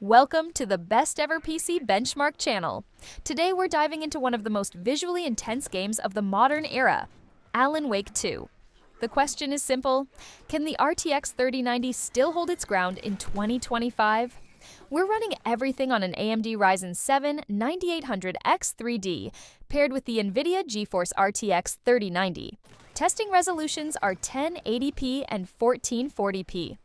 Welcome to the Best Ever PC Benchmark channel. Today we're diving into one of the most visually intense games of the modern era, Alan Wake 2. The question is simple: can the RTX 3090 still hold its ground in 2025? We're running everything on an AMD Ryzen 7 9800X 3D, paired with the NVIDIA GeForce RTX 3090. Testing resolutions are 1080p and 1440p.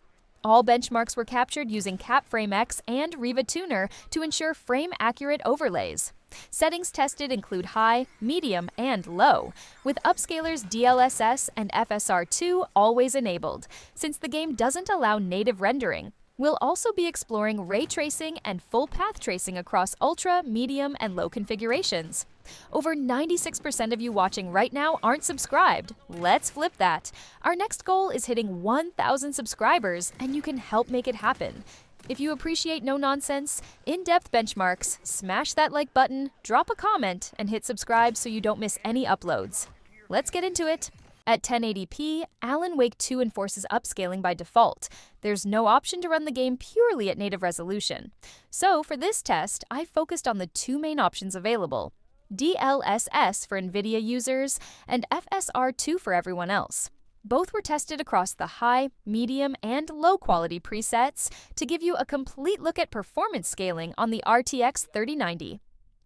All benchmarks were captured using CapFrameX and Riva Tuner to ensure frame-accurate overlays. Settings tested include high, medium, and low, with UPSCALERS DLSS and FSR2 always enabled, since the game doesn't allow native rendering. We'll also be exploring ray tracing and full path tracing across ultra, medium, and low configurations. Over 96% of you watching right now aren't subscribed. Let's flip that. Our next goal is hitting 1,000 subscribers, and you can help make it happen. If you appreciate no-nonsense, in-depth benchmarks, smash that like button, drop a comment, and hit subscribe so you don't miss any uploads. Let's get into it. At 1080p, Alan Wake 2 enforces upscaling by default. There's no option to run the game purely at native resolution. So for this test, I focused on the two main options available: DLSS for NVIDIA users and FSR2 for everyone else. Both were tested across the high, medium, and low quality presets to give you a complete look at performance scaling on the RTX 3090.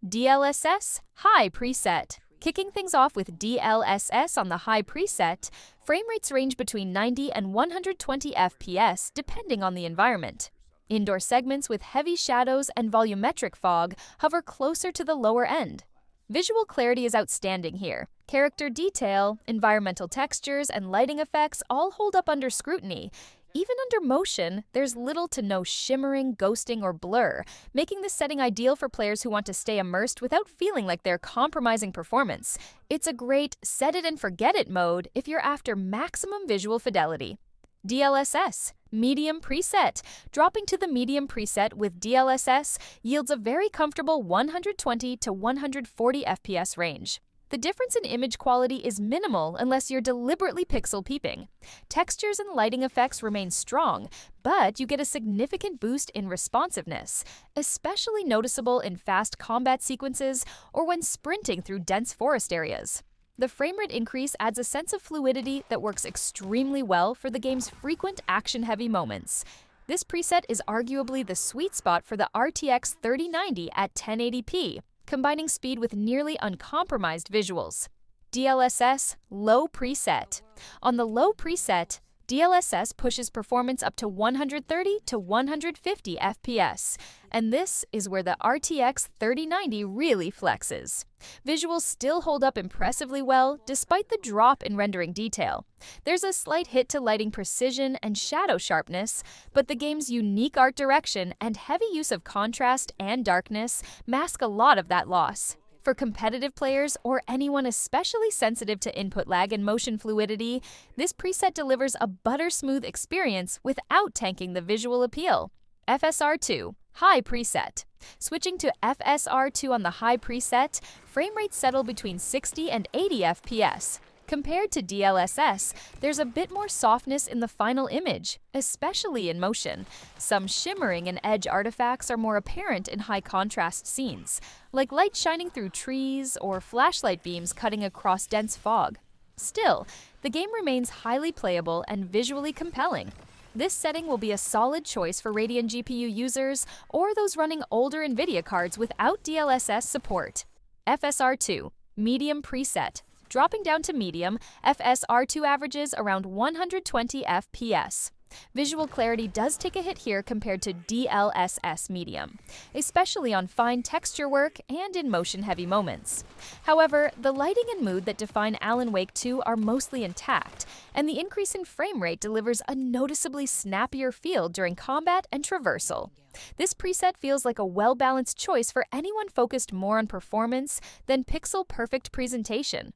DLSS High preset. Kicking things off with DLSS on the high preset, frame rates range between 90 and 120 FPS depending on the environment. Indoor segments with heavy shadows and volumetric fog hover closer to the lower end. Visual clarity is outstanding here. Character detail, environmental textures, and lighting effects all hold up under scrutiny. Even under motion, there's little to no shimmering, ghosting, or blur, making this setting ideal for players who want to stay immersed without feeling like they're compromising performance. It's a great set-it-and-forget-it mode if you're after maximum visual fidelity. DLSS Medium preset. Dropping to the medium preset with DLSS yields a very comfortable 120 to 140 FPS range. The difference in image quality is minimal unless you're deliberately pixel peeping. Textures and lighting effects remain strong, but you get a significant boost in responsiveness, especially noticeable in fast combat sequences or when sprinting through dense forest areas. The frame rate increase adds a sense of fluidity that works extremely well for the game's frequent action-heavy moments. This preset is arguably the sweet spot for the RTX 3090 at 1080p, combining speed with nearly uncompromised visuals. DLSS Low preset. On the low preset, DLSS pushes performance up to 130 to 150 FPS, and this is where the RTX 3090 really flexes. Visuals still hold up impressively well despite the drop in rendering detail. There's a slight hit to lighting precision and shadow sharpness, but the game's unique art direction and heavy use of contrast and darkness mask a lot of that loss. For competitive players or anyone especially sensitive to input lag and motion fluidity, this preset delivers a butter-smooth experience without tanking the visual appeal. FSR2 High preset. Switching to FSR2 on the high preset, frame rates settle between 60 and 80 FPS. Compared to DLSS, there's a bit more softness in the final image, especially in motion. Some shimmering and edge artifacts are more apparent in high-contrast scenes, like light shining through trees or flashlight beams cutting across dense fog. Still, the game remains highly playable and visually compelling. This setting will be a solid choice for Radeon GPU users or those running older NVIDIA cards without DLSS support. FSR2 Medium preset. Dropping down to medium, FSR2 averages around 120 FPS. Visual clarity does take a hit here compared to DLSS medium, especially on fine texture work and in motion-heavy moments. However, the lighting and mood that define Alan Wake 2 are mostly intact, and the increase in frame rate delivers a noticeably snappier feel during combat and traversal. This preset feels like a well-balanced choice for anyone focused more on performance than pixel-perfect presentation.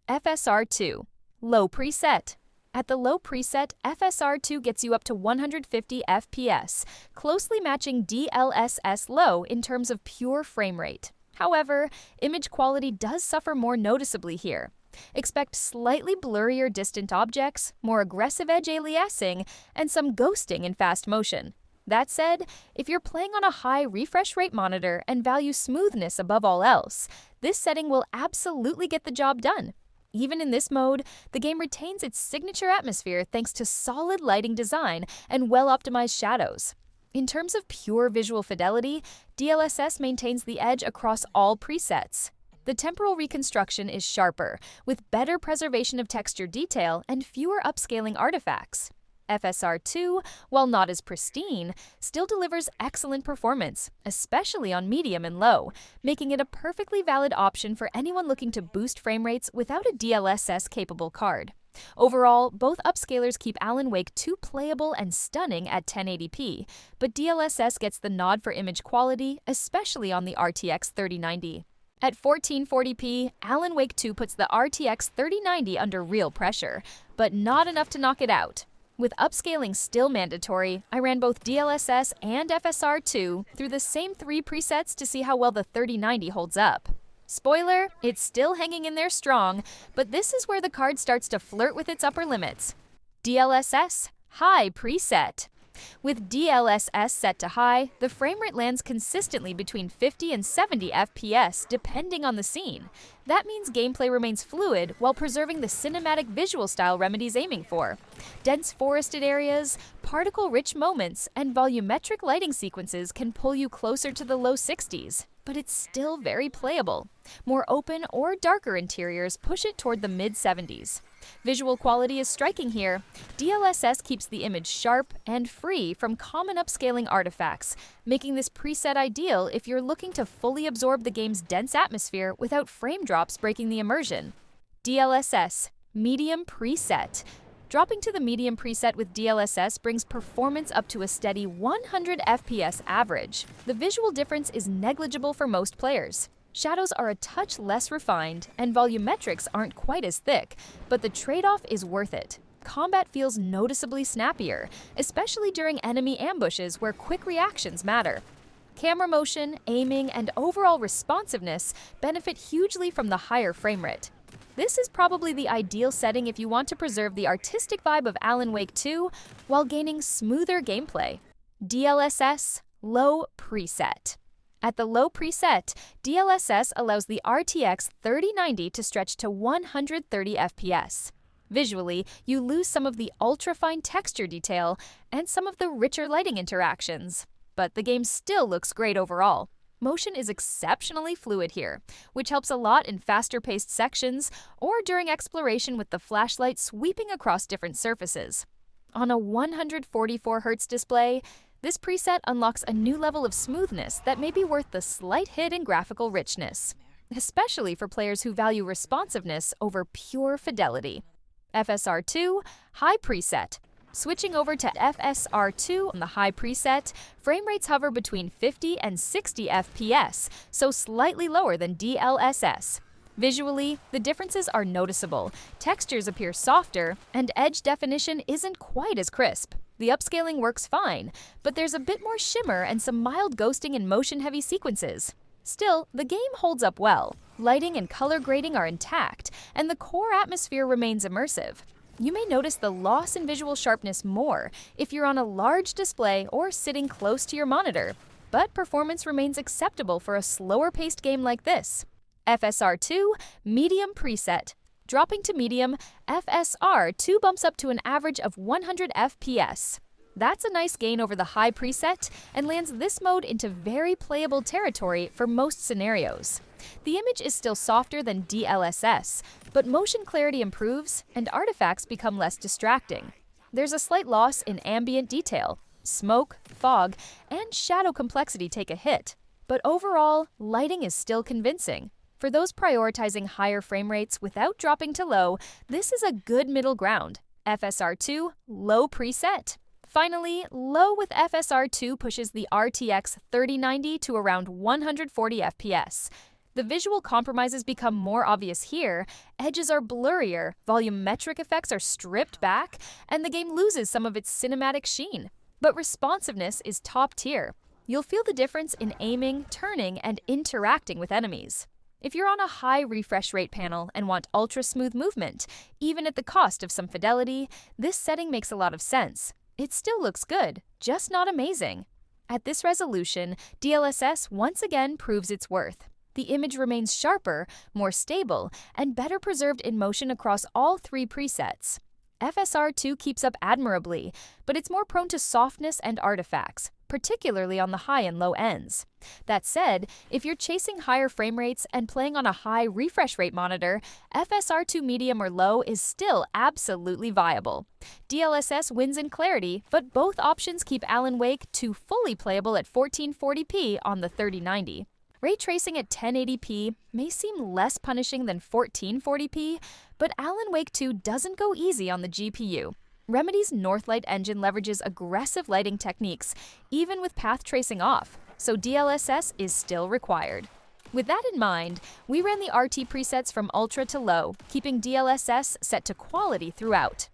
FSR2 Low preset. At the low preset, FSR2 gets you up to 150 FPS, closely matching DLSS low in terms of pure frame rate. However, image quality does suffer more noticeably here. Expect slightly blurrier distant objects, more aggressive edge aliasing, and some ghosting in fast motion. That said, if you're playing on a high refresh rate monitor and value smoothness above all else, this setting will absolutely get the job done. Even in this mode, the game retains its signature atmosphere thanks to solid lighting design and well-optimized shadows. In terms of pure visual fidelity, DLSS maintains the edge across all presets. The temporal reconstruction is sharper, with better preservation of texture detail and fewer upscaling artifacts. FSR2, while not as pristine, still delivers excellent performance, especially on medium and low, making it a perfectly valid option for anyone looking to boost frame rates without a DLSS-capable card. Overall, both upscalers keep Alan Wake 2 playable and stunning at 1080p, but DLSS gets the nod for image quality, especially on the RTX 3090. At 1440p, Alan Wake 2 puts the RTX 3090 under real pressure, but not enough to knock it out. With upscaling still mandatory, I ran both DLSS and FSR2 through the same 3 presets to see how well the 3090 holds up. Spoiler, it's still hanging in there strong, but this is where the card starts to flirt with its upper limits. DLSS High Preset. With DLSS set to high, the frame rate lands consistently between 50 and 70 FPS depending on the scene. That means gameplay remains fluid while preserving the cinematic visual style Remedy's aiming for. Dense forested areas, particle-rich moments, and volumetric lighting sequences can pull you closer to the low 60s, but it's still very playable. More open or darker interiors push it toward the mid-70s. Visual quality is striking here. DLSS keeps the image sharp and free from common upscaling artifacts, making this preset ideal if you're looking to fully absorb the game's dense atmosphere without frame drops breaking the immersion. DLSS Medium Preset. Dropping to the medium preset with DLSS brings performance up to a steady 100 FPS average. The visual difference is negligible for most players. Shadows are a touch less refined, and volumetrics aren't quite as thick, but the trade-off is worth it. Combat feels noticeably snappier, especially during enemy ambushes where quick reactions matter. Camera motion, aiming, and overall responsiveness benefit hugely from the higher frame rate. This is probably the ideal setting if you want to preserve the artistic vibe of Alan Wake 2 while gaining smoother gameplay. DLSS Low Preset. At the low preset, DLSS allows the RTX 3090 to stretch to 130 FPS. Visually, you lose some of the ultra-fine texture detail and some of the richer lighting interactions, but the game still looks great overall. Motion is exceptionally fluid here, which helps a lot in faster-paced sections or during exploration with the flashlight sweeping across different surfaces. On a 144Hz display, this preset unlocks a new level of smoothness that may be worth the slight hit in graphical richness, especially for players who value responsiveness over pure fidelity. FSR2 High Preset. Switching over to FSR2 on the high preset, frame rates hover between 50 and 60 FPS, so slightly lower than DLSS. Visually, the differences are noticeable, textures appear softer, and edge definition isn't quite as crisp. The upscaling works fine, but there's a bit more shimmer and some mild ghosting in motion-heavy sequences. Still, the game holds up well. Lighting and color grading are intact, and the core atmosphere remains immersive. You may notice the loss in visual sharpness more if you're on a large display or sitting close to your monitor, but performance remains acceptable for a slower-paced game like this. FSR2 Medium Preset. Dropping to medium, FSR2 bumps up to an average of 100 FPS. That's a nice gain over the high preset and lands this mode into very playable territory for most scenarios. The image is still softer than DLSS, but motion clarity improves and artifacts become less distracting. There's a slight loss in ambient detail. Smoke, fog, and shadow complexity take a hit, but overall, lighting is still convincing. For those prioritizing higher frame rates without dropping to low, this is a good middle ground. FSR2 Low Preset. Finally, low with FSR2 pushes the RTX 3090 to around 140 FPS. The visual compromises become more obvious here, edges are blurrier, volumetric effects are stripped back, and the game loses some of its cinematic sheen. But responsiveness is top tier. You'll feel the difference in aiming, turning, and interacting with enemies. If you're on a high refresh rate panel and want ultra-smooth movement, even at the cost of some fidelity, this setting makes a lot of sense. It still looks good, just not amazing. At this resolution, DLSS once again proves its worth. The image remains sharper, more stable, and better preserved in motion across all three presets. FSR2 keeps up admirably, but it's more prone to softness and artifacts, particularly on the high and low ends. That said, if you're chasing higher frame rates and playing on a high refresh rate monitor, FSR2 medium or low is still absolutely viable. DLSS wins in clarity, but both options keep Alan Wake 2 fully playable at 1440p on the 3090. Ray tracing at 1080p may seem less punishing than 1440p, but Alan Wake 2 doesn't go easy on the GPU. Remedy's Northlight engine leverages aggressive lighting techniques, even with path tracing off, so DLSS is still required. With that in mind, we ran the RT presets from Ultra to Low, keeping DLSS set to quality throughout.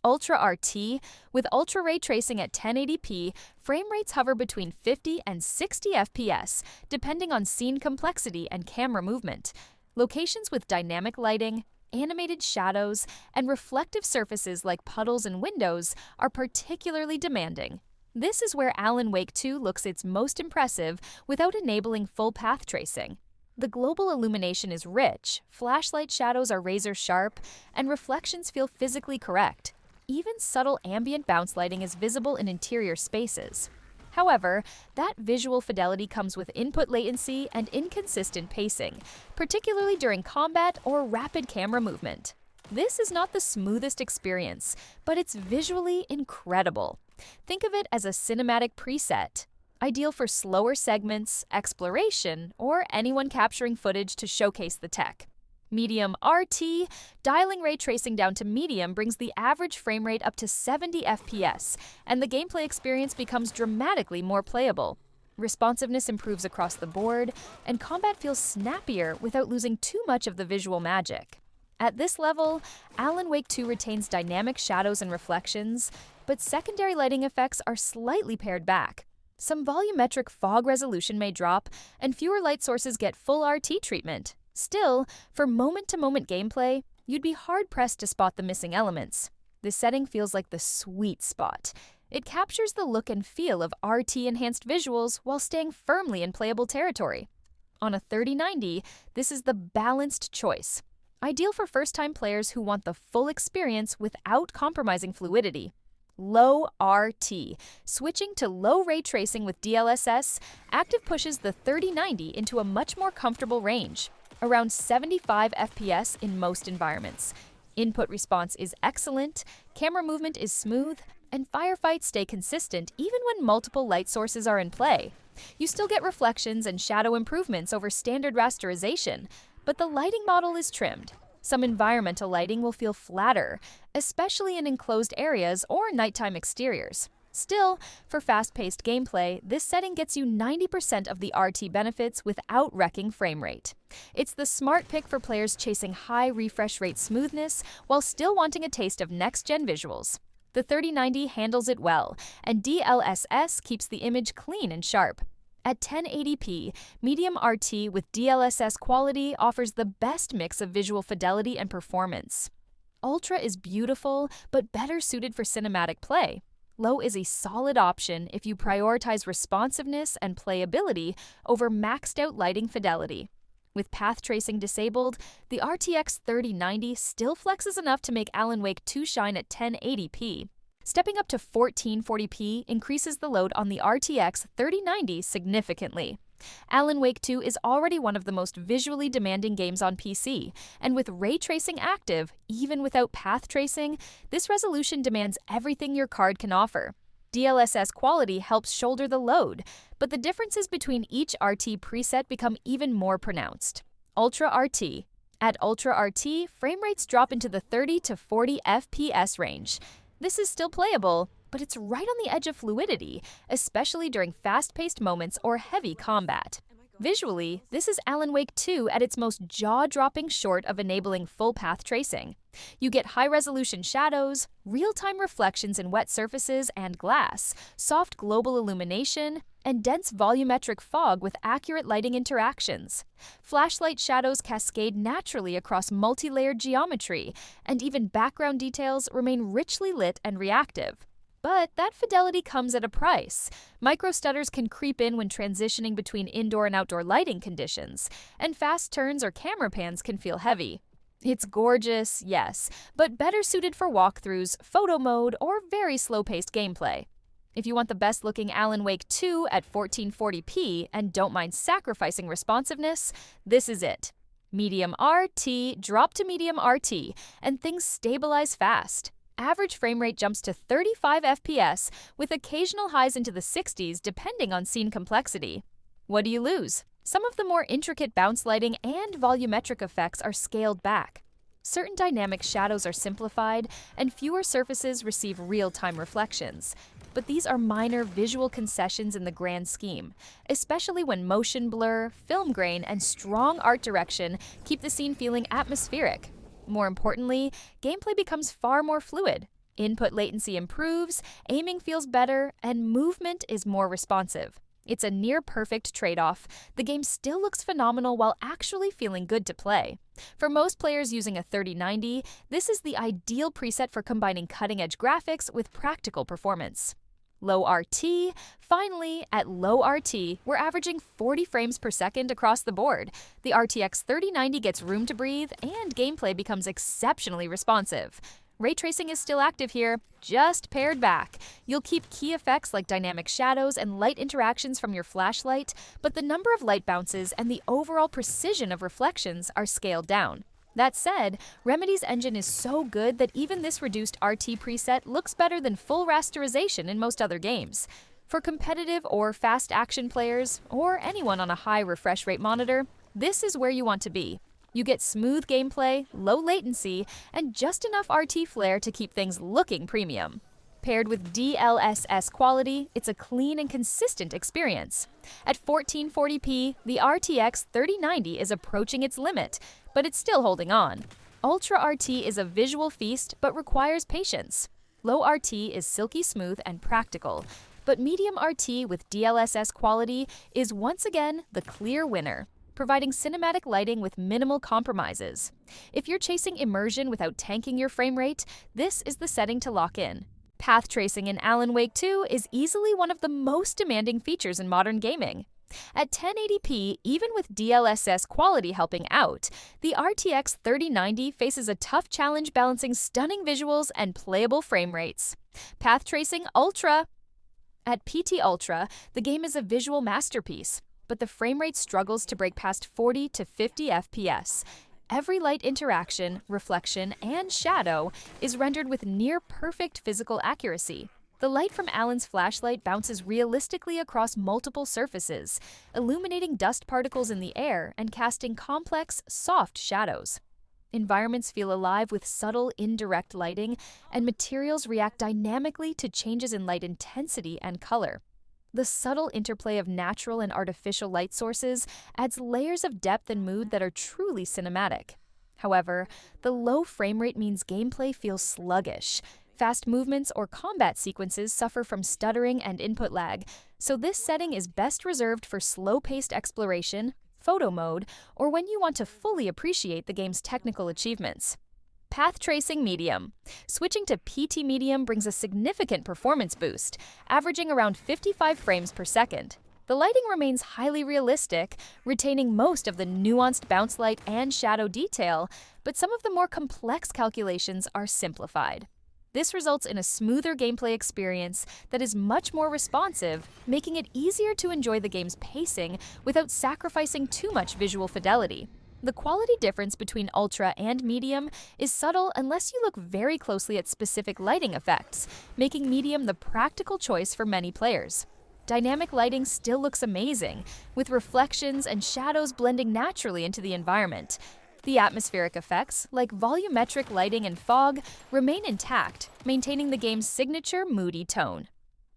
Ultra RT, with Ultra Ray Tracing at 1080p, frame rates hover between 50 and 60 FPS, depending on scene complexity and camera movement. Locations with dynamic lighting, animated shadows, and reflective surfaces like puddles and windows are particularly demanding. This is where Alan Wake 2 looks its most impressive without enabling full path tracing. The global illumination is rich, flashlight shadows are razor sharp, and reflections feel physically correct. Even subtle ambient bounce lighting is visible in interior spaces. However, that visual fidelity comes with input latency and inconsistent pacing, particularly during combat or rapid camera movement. This is not the smoothest experience, but it's visually incredible. Think of it as a cinematic preset, ideal for slower segments, exploration, or anyone capturing footage to showcase the tech. Medium RT, dialing ray tracing down to medium brings the average frame rate up to 70 FPS, and the gameplay experience becomes dramatically more playable. Responsiveness improves across the board, and combat feels snappier without losing too much of the visual magic. At this level, Alan Wake 2 retains dynamic shadows and reflections, but secondary lighting effects are slightly pared back. Some volumetric fog resolution may drop, and fewer light sources get full RT treatment. Still, for moment-to-moment gameplay, you'd be hard-pressed to spot the missing elements. This setting feels like the sweet spot. It captures the look and feel of RT-enhanced visuals while staying firmly in playable territory. On a 3090, this is the balanced choice, ideal for first-time players who want the full experience without compromising fluidity. Low RT. Switching to low ray tracing with DLSS, active pushes the 3090 into a much more comfortable range, around 75 FPS in most environments. Input response is excellent, camera movement is smooth, and firefights stay consistent even when multiple light sources are in play. You still get reflections and shadow improvements over standard rasterization, but the lighting model is trimmed. Some environmental lighting will feel flatter, especially in enclosed areas or nighttime exteriors. Still, for fast-paced gameplay, this setting gets you 90% of the RT benefits without wrecking frame rate. It's the smart pick for players chasing high refresh rate smoothness while still wanting a taste of next-gen visuals. The 3090 handles it well, and DLSS keeps the image clean and sharp. At 1080p, medium RT with DLSS quality offers the best mix of visual fidelity and performance. Ultra is beautiful, but better suited for cinematic play. Low is a solid option if you prioritize responsiveness and playability over maxed-out lighting fidelity. With path tracing disabled, the RTX 3090 still flexes enough to make Alan Wake 2 shine at 1080p. Stepping up to 1440p increases the load on the RTX 3090 significantly. Alan Wake 2 is already one of the most visually demanding games on PC, and with ray tracing active, even without path tracing, this resolution demands everything your card can offer. DLSS quality helps shoulder the load, but the differences between each RT preset become even more pronounced. Ultra RT. At Ultra RT, frame rates drop into the 30 to 40 FPS range. This is still playable, but it's right on the edge of fluidity, especially during fast-paced moments or heavy combat. Visually, this is Alan Wake 2 at its most jaw-dropping short of enabling full path tracing. You get high-resolution shadows, real-time reflections in wet surfaces and glass, soft global illumination, and dense volumetric fog with accurate lighting interactions. Flashlight shadows cascade naturally across multi-layered geometry, and even background details remain richly lit and reactive. But that fidelity comes at a price. Microstutters can creep in when transitioning between indoor and outdoor lighting conditions, and fast turns or camera pans can feel heavy. It's gorgeous, yes, but better suited for walkthroughs, photo mode, or very slow-paced gameplay. If you want the best-looking Alan Wake 2 at 1440p and don't mind sacrificing responsiveness, this is it. Medium RT, drop to medium RT, and things stabilize fast. Average frame rate jumps to 35 FPS, with occasional highs into the 60s depending on scene complexity. What do you lose? Some of the more intricate bounce lighting and volumetric effects are scaled back. Certain dynamic shadows are simplified, and fewer surfaces receive real-time reflections. But these are minor visual concessions in the grand scheme, especially when motion blur, film grain, and strong art direction keep the scene feeling atmospheric. More importantly, gameplay becomes far more fluid. Input latency improves, aiming feels better, and movement is more responsive. It's a near-perfect trade-off. The game still looks phenomenal while actually feeling good to play. For most players using a 3090, this is the ideal preset for combining cutting-edge graphics with practical performance. Low RT. Finally, at low RT, we're averaging 40 frames per second across the board. The RTX 3090 gets room to breathe, and gameplay becomes exceptionally responsive. Ray tracing is still active here, just pared back. You'll keep key effects like dynamic shadows and light interactions from your flashlight, but the number of light bounces and the overall precision of reflections are scaled down. That said, Remedy's engine is so good that even this reduced RT preset looks better than full rasterization in most other games. For competitive or fast action players, or anyone on a high refresh rate monitor, this is where you want to be. You get smooth gameplay, low latency, and just enough RT flair to keep things looking premium. Paired with DLSS quality, it's a clean and consistent experience. At 1440p, the RTX 3090 is approaching its limit, but it's still holding on. Ultra RT is a visual feast but requires patience. Low RT is silky smooth and practical, but medium RT with DLSS quality is once again the clear winner, providing cinematic lighting with minimal compromises. If you're chasing immersion without tanking your frame rate, this is the setting to lock in. Path tracing in Alan Wake 2 is easily one of the most demanding features in modern gaming. At 1080p, even with DLSS quality helping out, the RTX 3090 faces a tough challenge balancing stunning visuals and playable frame rates. Path tracing Ultra. At PT Ultra, the game is a visual masterpiece, but the frame rate struggles to break past 40 to 50 FPS. Every light interaction, reflection, and shadow is rendered with near-perfect physical accuracy. The light from Alan's flashlight bounces realistically across multiple surfaces, illuminating dust particles in the air and casting complex, soft shadows. Environments feel alive with subtle, indirect lighting, and materials react dynamically to changes in light intensity and color. The subtle interplay of natural and artificial light sources adds layers of depth and mood that are truly cinematic. However, the low frame rate means gameplay feels sluggish. Fast movements or combat sequences suffer from stuttering and input lag, so this setting is best reserved for slow-paced exploration, photo mode, or when you want to fully appreciate the game's technical achievements. Path tracing medium. Switching to PT medium brings a significant performance boost, averaging around 55 frames per second. The lighting remains highly realistic, retaining most of the nuanced bounce light and shadow detail, but some of the more complex calculations are simplified. This results in a smoother gameplay experience that is much more responsive, making it easier to enjoy the game's pacing without sacrificing too much visual fidelity. The quality difference between Ultra and Medium is subtle unless you look very closely at specific lighting effects, making Medium the practical choice for many players. Dynamic lighting still looks amazing, with reflections and shadows blending naturally into the environment. The atmospheric effects, like volumetric lighting and fog, remain intact, maintaining the game's signature moody tone.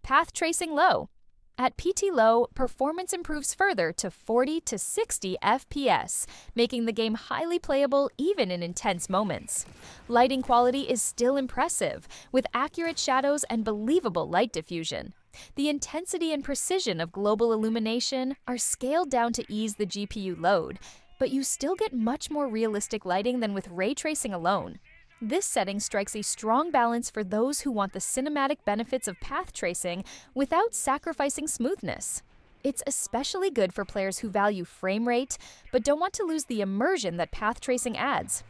Path tracing low. At PT Low, performance improves further to 40 to 60 FPS, making the game highly playable even in intense moments. Lighting quality is still impressive, with accurate shadows and believable light diffusion. The intensity and precision of global illumination are scaled down to ease the GPU load, but you still get much more realistic lighting than with ray tracing alone. This setting strikes a strong balance for those who want the cinematic benefits of path tracing without sacrificing smoothness. It's especially good for players who value frame rate, but don't want to lose the immersion that path tracing adds.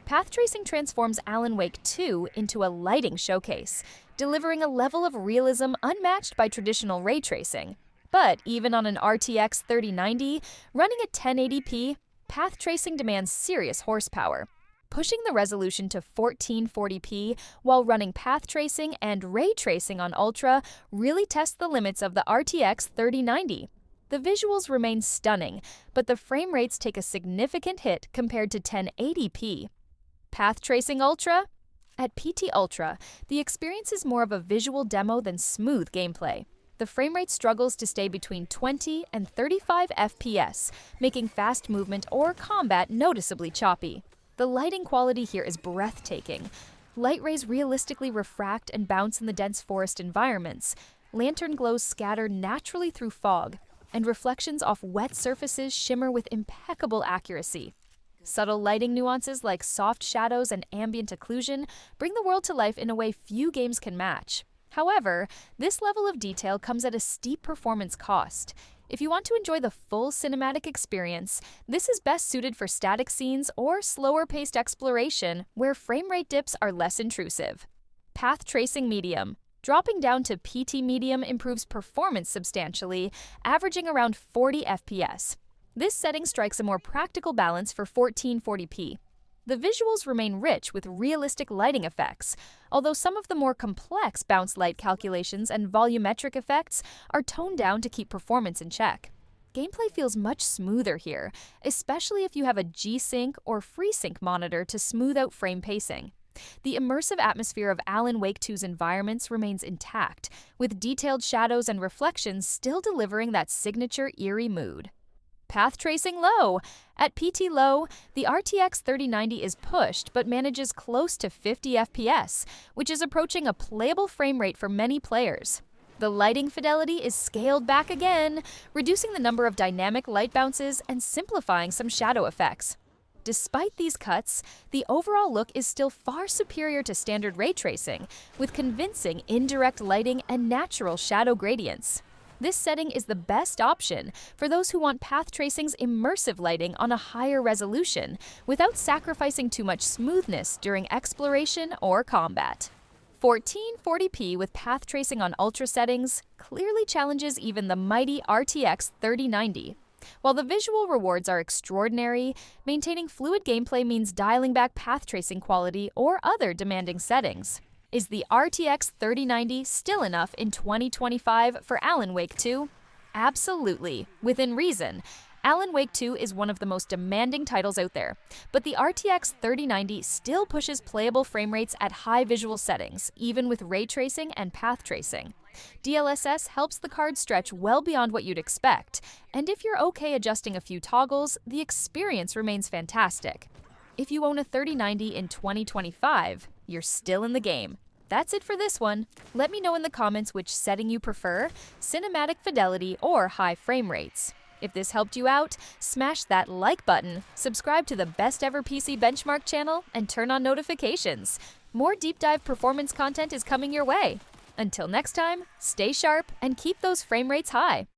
Path tracing transforms Alan Wake 2 into a lighting showcase, delivering a level of realism unmatched by traditional ray tracing. But even on an RTX 3090, running at 1080p, path tracing demands serious horsepower. Pushing the resolution to 1440p while running path tracing and ray tracing on Ultra really tests the limits of the RTX 3090. The visuals remain stunning, but the frame rates take a significant hit compared to 1080p. Path tracing Ultra? At PT Ultra, the experience is more of a visual demo than smooth gameplay. The frame rate struggles to stay between 20 and 35 FPS, making fast movement or combat noticeably choppy. The lighting quality here is breathtaking. Light rays realistically refract and bounce in the dense forest environments. Lantern glows scatter naturally through fog, and reflections off wet surfaces shimmer with impeccable accuracy. Subtle lighting nuances like soft shadows and ambient occlusion bring the world to life in a way few games can match. However, this level of detail comes at a steep performance cost. If you want to enjoy the full cinematic experience, this is best suited for static scenes or slower-paced exploration where frame rate dips are less intrusive. Path tracing medium. Dropping down to PT medium improves performance substantially, averaging around 40 FPS. This setting strikes a more practical balance for 1440p. The visuals remain rich with realistic lighting effects, although some of the more complex bounce light calculations and volumetric effects are toned down to keep performance in check. Gameplay feels much smoother here, especially if you have a G.Sync or FreeSync monitor to smooth out frame pacing. The immersive atmosphere of Alan Wake 2's environments remains intact, with detailed shadows and reflections still delivering that signature eerie mood. Path tracing low. At PT low, the RTX 3090 is pushed but manages close to 50 FPS, which is approaching a playable frame rate for many players. The lighting fidelity is scaled back again, reducing the number of dynamic light bounces and simplifying some shadow effects. Despite these cuts, the overall look is still far superior to standard ray tracing, with convincing indirect lighting and natural shadow gradients. This setting is the best option for those who want path tracing's immersive lighting on a higher resolution without sacrificing too much smoothness during exploration or combat. 1440p with path tracing on Ultra settings clearly challenges even the mighty RTX 3090. While the visual rewards are extraordinary, maintaining fluid gameplay means dialing back path tracing quality or other demanding settings. Is the RTX 3090 still enough in 2025 for Alan Wake 2? Absolutely, within reason. Alan Wake 2 is one of the most demanding titles out there, but the RTX 3090 still pushes playable frame rates at high visual settings, even with ray tracing and path tracing. DLSS helps the card stretch well beyond what you'd expect, and if you're okay adjusting a few toggles, the experience remains fantastic. If you own a 3090 in 2025, you're still in the game. That's it for this one. Let me know in the comments which setting you prefer, cinematic fidelity or high frame rates. If this helped you out, smash that like button, subscribe to the Best Ever PC Benchmark channel, and turn on notifications. More deep dive performance content is coming your way. Until next time, stay sharp and keep those frame rates high.